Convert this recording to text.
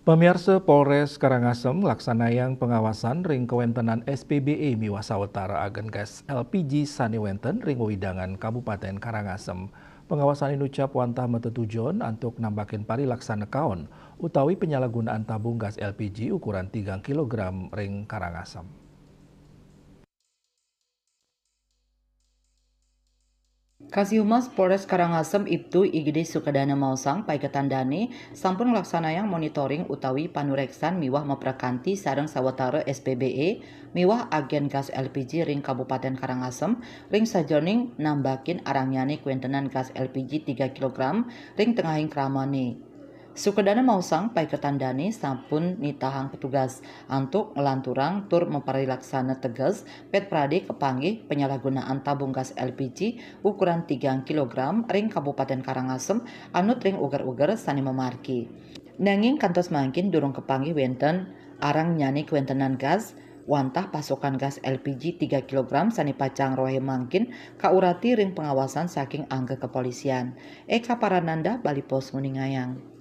Pemirsa Polres Karangasem laksanayang pengawasan ring kewentenan SPBE miwah sawetara agen gas LPG sani wenten ring wewidangan Kabupaten Karangasem. Pengawasan ini ucap wantah metetujon untuk nambakin parilaksana kaon utawi penyalahgunaan tabung gas LPG ukuran 3 kg ring Karangasem. Kasihumas Polres Karangasem Ibtu Igede Sukadana Mausang pai ketandani sampun nglaksanayang monitoring utawi panureksan miwah meprakanti sareng sawetara SPBE miwah agen gas LPG ring Kabupaten Karangasem ring sajoning nambakin arangyane kuentenan gas LPG 3 kg ring tengahing kramane. Sukadana Mausang pai ketandani sampun nitahang petugas untuk ngelanturang tur memparilaksana tegas pet prade kepanggih penyalahgunaan tabung gas LPG ukuran 3 kg ring Kabupaten Karangasem anut ring uger-uger sani memarki. Nanging kantos mangkin durung kepanggih wenten arang nyani kuentenan gas wantah pasokan gas LPG 3 kg sani pacang rohe mangkin kaurati ring pengawasan saking angga kepolisian. Eka Parananda Bali Pos Nguningayang.